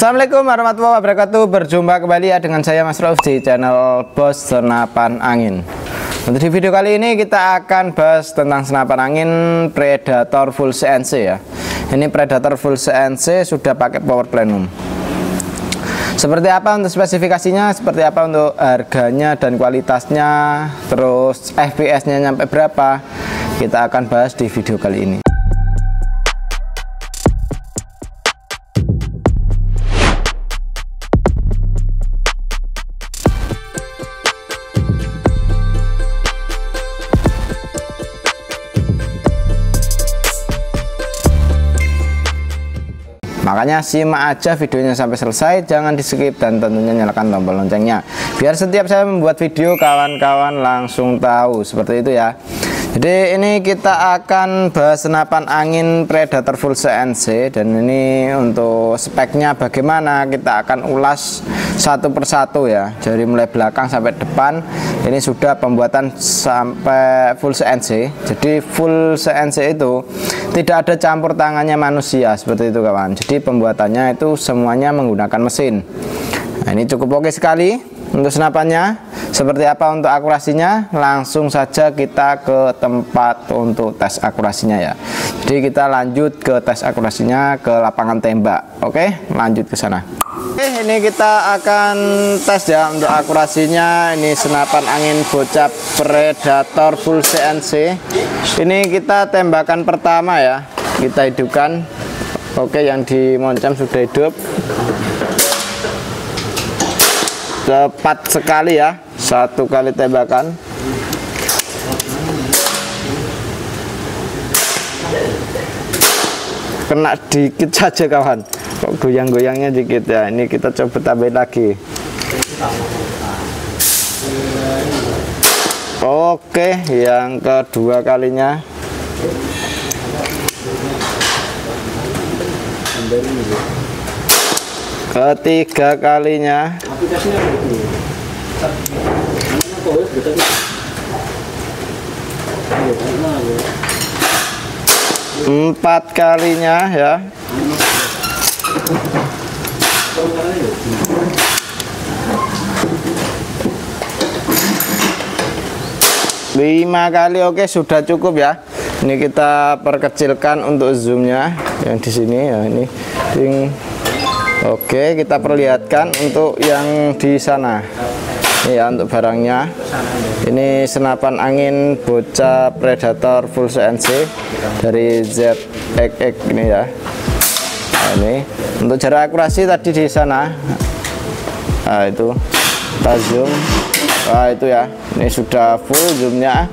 Assalamualaikum warahmatullahi wabarakatuh. Berjumpa kembali ya dengan saya Mas Rauf di channel Bos Senapan Angin. Untuk di video kali ini kita akan bahas tentang senapan angin Predator Full CNC ya. Ini Predator Full CNC sudah pakai power plenum. Seperti apa untuk spesifikasinya, seperti apa untuk harganya dan kualitasnya, terus FPS-nya nyampe berapa, kita akan bahas di video kali ini. Makanya simak aja videonya sampai selesai, jangan di skip, dan tentunya nyalakan tombol loncengnya biar setiap saya membuat video kawan-kawan langsung tahu, seperti itu ya. Jadi ini kita akan bahas senapan angin Predator Full CNC, dan ini untuk speknya bagaimana kita akan ulas satu persatu ya, dari mulai belakang sampai depan. Ini sudah pembuatan sampai full CNC. Jadi full CNC itu tidak ada campur tangannya manusia, seperti itu kawan. Jadi pembuatannya itu semuanya menggunakan mesin. Nah, ini cukup oke sekali untuk senapannya. Seperti apa untuk akurasinya, langsung saja kita ke tempat untuk tes akurasinya ya. Jadi kita lanjut ke tes akurasinya ke lapangan tembak. Oke, lanjut ke sana. Oke, ini kita akan tes ya untuk akurasinya. Ini senapan angin bocah Predator Full CNC. Ini kita tembakan pertama ya, kita hidupkan. Oke, yang dimoncam sudah hidup. Cepat sekali ya, satu kali tembakan. Kena dikit saja kawan, kok goyang-goyangnya dikit ya. Ini kita coba tambahin lagi. Oke, yang kedua kalinya. Ketiga kalinya. Empat kalinya ya. Lima kali. Oke, sudah cukup ya. Ini kita perkecilkan untuk zoomnya yang di sini ya. Ini oke, kita perlihatkan untuk yang di sana. Ini ya untuk barangnya. Ini senapan angin bocah Predator Full CNC dari ZXX ini ya. Nah, ini untuk jarak akurasi tadi di sana. Nah, itu kita zoom. Nah, itu ya. Ini sudah full zoomnya.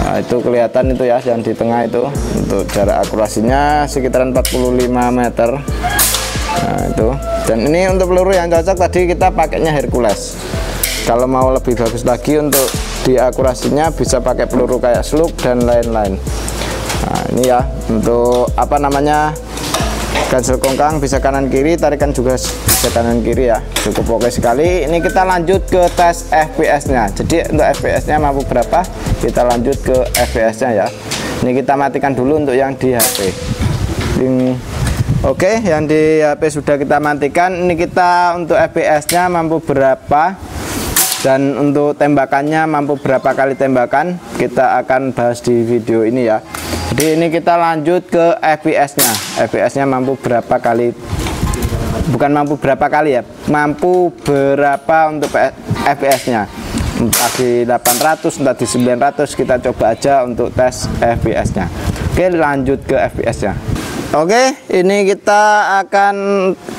Nah, itu kelihatan itu ya, yang di tengah itu. Untuk jarak akurasinya sekitaran 45 meter. Nah, itu. Dan ini untuk peluru yang cocok tadi kita pakainya Hercules. Kalau mau lebih bagus lagi untuk diakurasinya bisa pakai peluru kayak slug dan lain-lain. Nah, ini ya untuk apa namanya, cancel kongkang bisa kanan kiri, tarikan juga bisa kanan kiri ya. Cukup oke sekali. Ini kita lanjut ke tes FPS-nya. Jadi untuk FPS-nya mampu berapa, kita lanjut ke FPS-nya ya. Ini kita matikan dulu untuk yang di HP. Oke, yang di HP sudah kita matikan. Ini kita untuk FPS-nya mampu berapa, dan untuk tembakannya mampu berapa kali tembakan, kita akan bahas di video ini ya. Jadi ini kita lanjut ke FPS-nya. FPS-nya mampu berapa kali, bukan mampu berapa kali ya, mampu berapa untuk FPS-nya. Entah di 800, entah di 900, kita coba aja untuk tes FPS-nya. Oke, lanjut ke FPS-nya. Oke, ini kita akan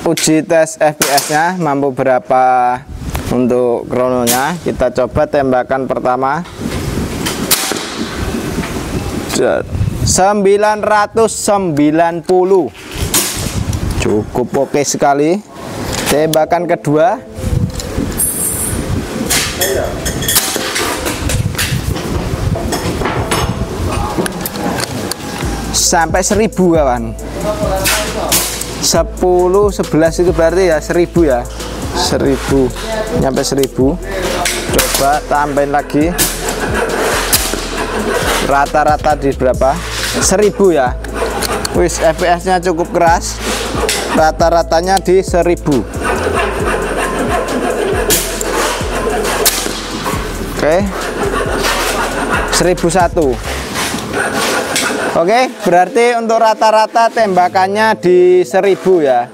uji tes FPS-nya mampu berapa. Untuk krononya kita coba tembakan pertama 990, cukup oke sekali. Tembakan kedua sampai 1000 kawan. 10, 11 itu berarti ya 1000 ya. 1000 nyampe 1000. Coba tambahin lagi. Rata-rata di berapa? 1000 ya. Wis, FPS nya cukup keras. rata-ratanya di 1000. Oke, 1001. Oke, berarti untuk rata-rata tembakannya di 1000 ya.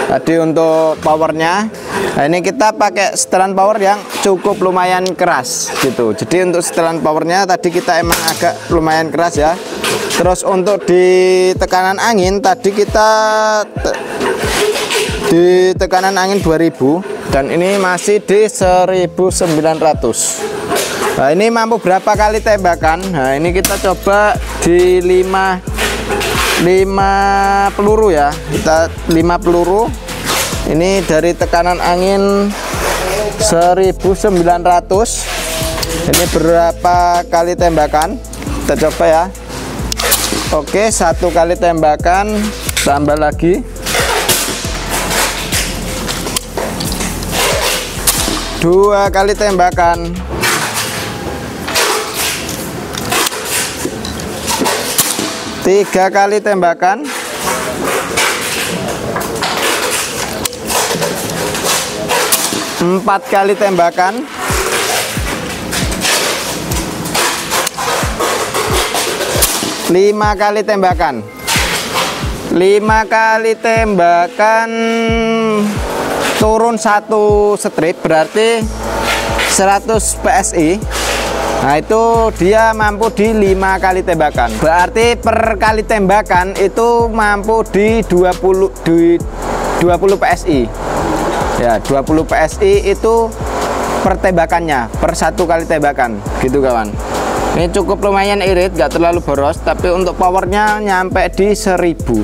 Tadi untuk powernya, nah ini kita pakai setelan power yang cukup lumayan keras gitu. Jadi untuk setelan powernya tadi kita emang agak lumayan keras ya. Terus untuk di tekanan angin tadi kita di tekanan angin 2000 dan ini masih di 1900. Nah ini mampu berapa kali tembakan? Nah ini kita coba di 5 peluru ya. Kita 5 peluru. Ini dari tekanan angin 1900. Ini berapa kali tembakan? Kita coba ya. Oke, 1 kali tembakan, tambah lagi 2 kali tembakan, 3 kali tembakan, 4 kali tembakan, 5 kali tembakan. 5 kali tembakan turun 1 strip berarti 100 PSI. Nah itu dia mampu di 5 kali tembakan. Berarti per kali tembakan itu mampu di 20 PSI. Ya, 20 PSI itu per tembakannya, per 1 kali tembakan gitu kawan. Ini cukup lumayan irit, gak terlalu boros, tapi untuk powernya nyampe di 1000.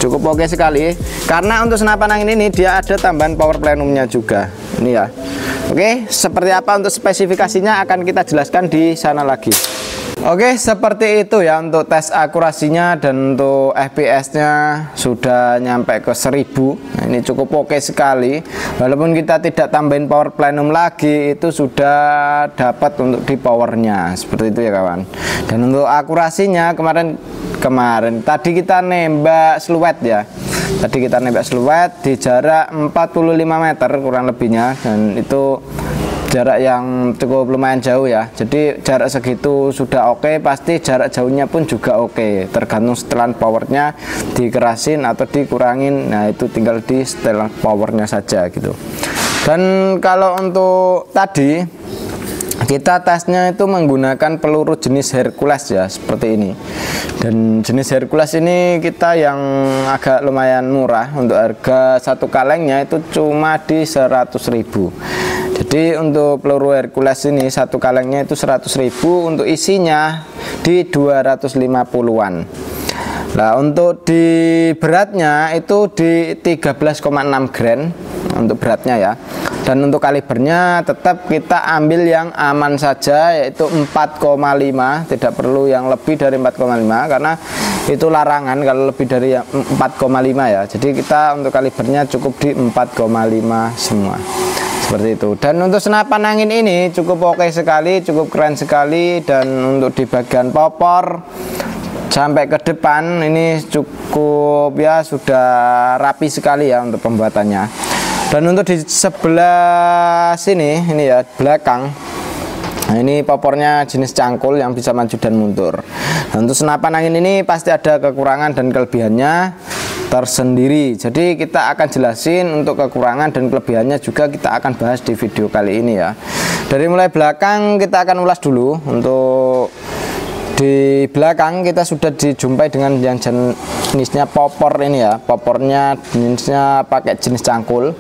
Cukup oke sekali. Karena untuk senapan angin ini dia ada tambahan power plenumnya juga. Ini ya. Oke, seperti apa untuk spesifikasinya akan kita jelaskan di sana lagi. Oke, seperti itu ya untuk tes akurasinya, dan untuk FPS-nya sudah nyampe ke 1000. Nah, ini cukup oke sekali. Walaupun kita tidak tambahin power plenum lagi, itu sudah dapat untuk di powernya. Seperti itu ya kawan. Dan untuk akurasinya kemarin tadi kita nembak siluet ya. Tadi kita nembak siluet di jarak 45 meter kurang lebihnya, dan itu jarak yang cukup lumayan jauh ya. Jadi jarak segitu sudah oke, pasti jarak jauhnya pun juga oke. Tergantung setelan powernya dikerasin atau dikurangin. Nah itu tinggal di setelan powernya saja gitu. Dan kalau untuk tadi kita tesnya itu menggunakan peluru jenis Hercules ya, seperti ini. Dan jenis Hercules ini kita yang agak lumayan murah. Untuk harga 1 kalengnya itu cuma di 100.000. Jadi untuk peluru Hercules ini 1 kalengnya itu 100.000, untuk isinya di 250-an. Nah untuk di beratnya itu di 13,6 gram untuk beratnya ya. Dan untuk kalibernya tetap kita ambil yang aman saja, yaitu 4,5. Tidak perlu yang lebih dari 4,5 karena itu larangan kalau lebih dari 4,5 ya. Jadi kita untuk kalibernya cukup di 4,5 semua. Seperti itu. Dan untuk senapan angin ini cukup oke sekali, cukup keren sekali. Dan untuk di bagian popor sampai ke depan ini cukup ya, sudah rapi sekali ya untuk pembuatannya. Dan untuk di sebelah sini ini ya, belakang, nah ini popornya jenis cangkul yang bisa maju dan mundur. Nah, untuk senapan angin ini pasti ada kekurangan dan kelebihannya tersendiri. Jadi kita akan jelasin untuk kekurangan dan kelebihannya juga, kita akan bahas di video kali ini ya. Dari mulai belakang kita akan ulas dulu. Untuk di belakang kita sudah dijumpai dengan yang jenisnya popor ini ya. Popornya jenisnya pakai jenis cangkul,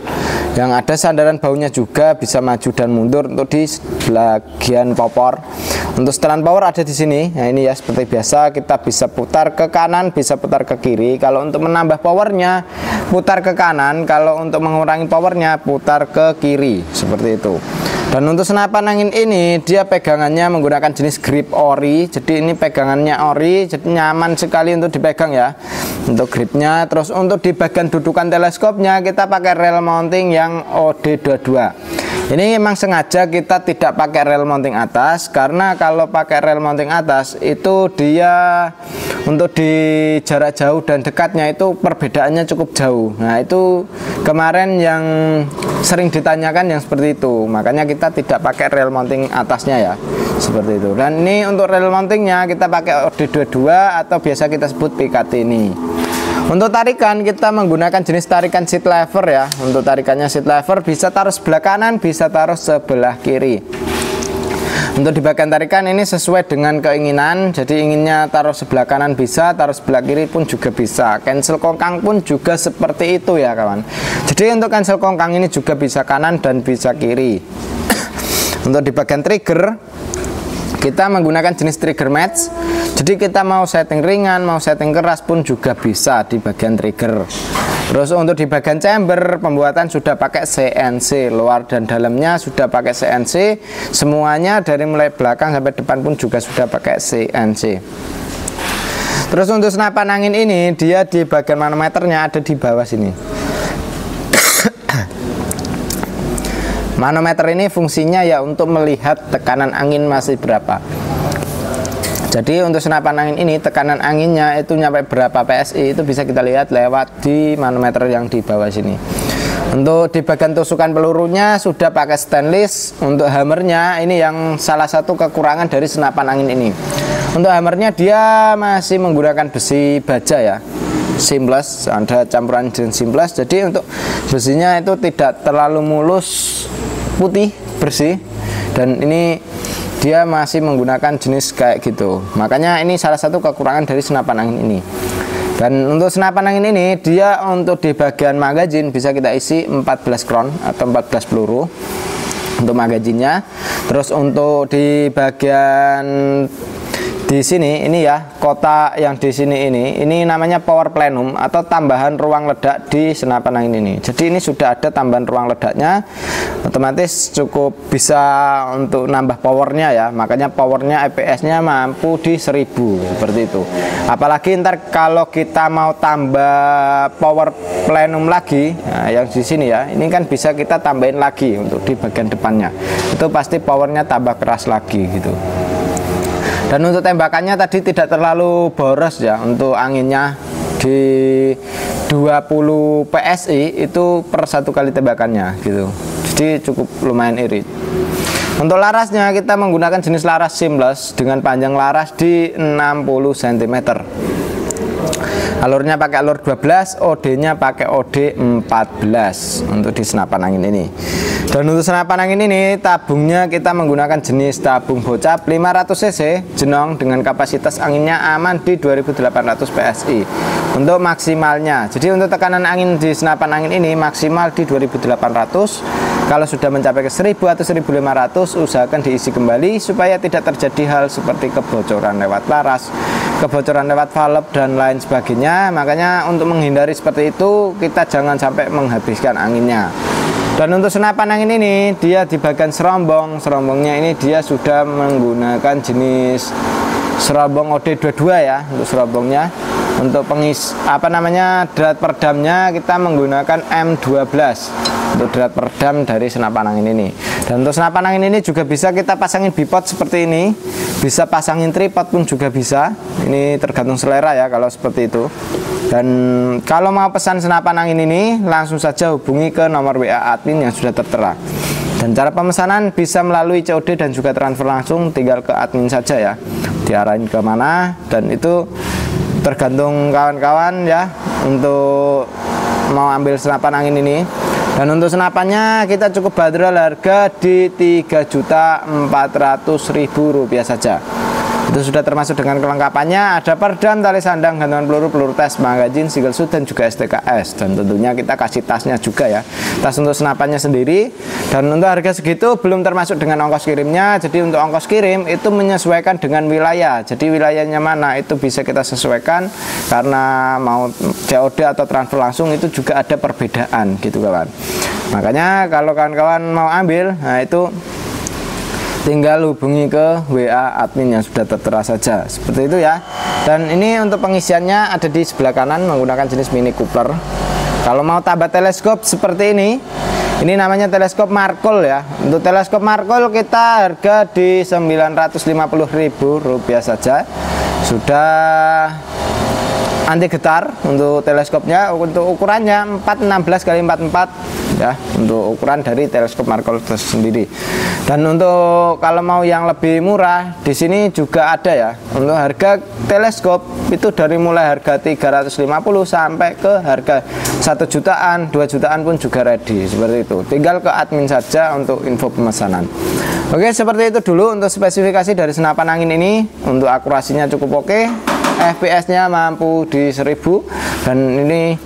yang ada sandaran baunya juga bisa maju dan mundur untuk di bagian popor. Untuk setelan power ada di sini. Nah ini ya, seperti biasa kita bisa putar ke kanan, bisa putar ke kiri. Kalau untuk menambah powernya putar ke kanan, kalau untuk mengurangi powernya putar ke kiri, seperti itu. Dan untuk senapan angin ini dia pegangannya menggunakan jenis grip ori. Jadi ini pegangannya ori, jadi nyaman sekali untuk dipegang ya untuk gripnya. Terus untuk di bagian dudukan teleskopnya kita pakai rail mounting yang OD22. Ini memang sengaja kita tidak pakai rail mounting atas, karena kalau pakai rail mounting atas itu dia untuk di jarak jauh dan dekatnya itu perbedaannya cukup jauh. Nah itu kemarin yang sering ditanyakan yang seperti itu, makanya kita tidak pakai rail mounting atasnya ya, seperti itu. Dan ini untuk rail mountingnya kita pakai OD22 atau biasa kita sebut PKT ini. Untuk tarikan kita menggunakan jenis tarikan seat lever ya. Untuk tarikannya seat lever bisa taruh sebelah kanan, bisa taruh sebelah kiri. Untuk di bagian tarikan ini sesuai dengan keinginan. Jadi inginnya taruh sebelah kanan bisa, taruh sebelah kiri pun juga bisa. Cancel kongkang pun juga seperti itu ya kawan. Jadi untuk cancel kongkang ini juga bisa kanan dan bisa kiri. Untuk di bagian trigger kita menggunakan jenis trigger match. Jadi kita mau setting ringan, mau setting keras pun juga bisa di bagian trigger. Terus untuk di bagian chamber pembuatan sudah pakai CNC, luar dan dalamnya sudah pakai CNC. Semuanya dari mulai belakang sampai depan pun juga sudah pakai CNC. Terus untuk senapan angin ini dia di bagian manometernya ada di bawah sini. Manometer ini fungsinya ya untuk melihat tekanan angin masih berapa. Jadi untuk senapan angin ini tekanan anginnya itu nyampe berapa PSI itu bisa kita lihat lewat di manometer yang di bawah sini. Untuk di bagian tusukan pelurunya sudah pakai stainless. Untuk hammernya ini yang salah satu kekurangan dari senapan angin ini. Untuk hammernya dia masih menggunakan besi baja ya, seamless, ada campuran jenis seamless. Jadi untuk besinya itu tidak terlalu mulus, putih bersih, dan ini dia masih menggunakan jenis kayak gitu. Makanya ini salah satu kekurangan dari senapan angin ini. Dan untuk senapan angin ini dia untuk di bagian magazin bisa kita isi 14 crown atau 14 peluru untuk magazinnya. Terus untuk di bagian di sini ini ya, kotak yang di sini ini namanya power plenum atau tambahan ruang ledak di senapan angin ini. Jadi ini sudah ada tambahan ruang ledaknya, otomatis cukup bisa untuk nambah powernya ya. Makanya powernya EPS-nya mampu di 1000 seperti itu. Apalagi ntar kalau kita mau tambah power plenum lagi, nah yang di sini ya, ini kan bisa kita tambahin lagi untuk di bagian depannya. Itu pasti powernya tambah keras lagi gitu. Dan untuk tembakannya tadi tidak terlalu boros ya, untuk anginnya di 20 PSI itu per satu kali tembakannya gitu. Jadi cukup lumayan irit. Untuk larasnya kita menggunakan jenis laras seamless dengan panjang laras di 60 cm. Alurnya pakai alur 12, OD-nya pakai OD 14 untuk di senapan angin ini. Dan untuk senapan angin ini tabungnya kita menggunakan jenis tabung bocap 500 cc jenong dengan kapasitas anginnya aman di 2800 PSI untuk maksimalnya. Jadi untuk tekanan angin di senapan angin ini maksimal di 2800. Kalau sudah mencapai ke 1000 atau 1500 usahakan diisi kembali supaya tidak terjadi hal seperti kebocoran lewat laras, kebocoran lewat valve dan lain sebagainya. Makanya untuk menghindari seperti itu kita jangan sampai menghabiskan anginnya. Dan untuk senapan angin ini dia di bagian serombongnya ini dia sudah menggunakan jenis serombong OD22 ya untuk serombongnya. Untuk drat perdamnya kita menggunakan M12 untuk drat perdam dari senapan angin ini. Dan untuk senapan angin ini juga bisa kita pasangin bipod seperti ini, bisa pasangin tripod pun juga bisa. Ini tergantung selera ya kalau seperti itu. Dan kalau mau pesan senapan angin ini langsung saja hubungi ke nomor WA admin yang sudah tertera. Dan cara pemesanan bisa melalui COD dan juga transfer langsung, tinggal ke admin saja ya, diarahin ke mana. Dan itu tergantung kawan-kawan ya untuk mau ambil senapan angin ini. Dan untuk senapannya kita cukup bandrol harga di Rp3.400.000 saja. Itu sudah termasuk dengan kelengkapannya, ada perdam, tali sandang, gantungan peluru, peluru tes, magazin, single shoot, dan juga STKS. Dan tentunya kita kasih tasnya juga ya, tas untuk senapannya sendiri. Dan untuk harga segitu belum termasuk dengan ongkos kirimnya. Jadi untuk ongkos kirim itu menyesuaikan dengan wilayah. Jadi wilayahnya mana itu bisa kita sesuaikan, karena mau COD atau transfer langsung itu juga ada perbedaan gitu kawan. Makanya kalau kawan-kawan mau ambil, nah itu tinggal hubungi ke WA admin yang sudah tertera saja, seperti itu ya. Dan ini untuk pengisiannya ada di sebelah kanan menggunakan jenis Mini Cooper. Kalau mau tambah teleskop seperti ini namanya teleskop Markol ya. Untuk teleskop Markol kita harga di Rp950.000 saja. Sudah anti getar untuk teleskopnya. Untuk ukurannya 416x44 ya, untuk ukuran dari teleskop Markol tersendiri. Dan untuk kalau mau yang lebih murah, di sini juga ada ya. Untuk harga teleskop itu dari mulai harga 350 sampai ke harga 1 jutaan, 2 jutaan pun juga ready, seperti itu. Tinggal ke admin saja untuk info pemesanan. Oke, seperti itu dulu untuk spesifikasi dari senapan angin ini. Untuk akurasinya cukup oke, FPS-nya mampu di 1000, dan ini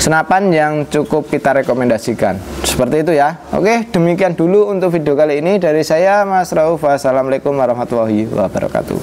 senapan yang cukup kita rekomendasikan, seperti itu ya. Oke, demikian dulu untuk video kali ini dari saya, Mas Rauf. Wassalamualaikum warahmatullahi wabarakatuh.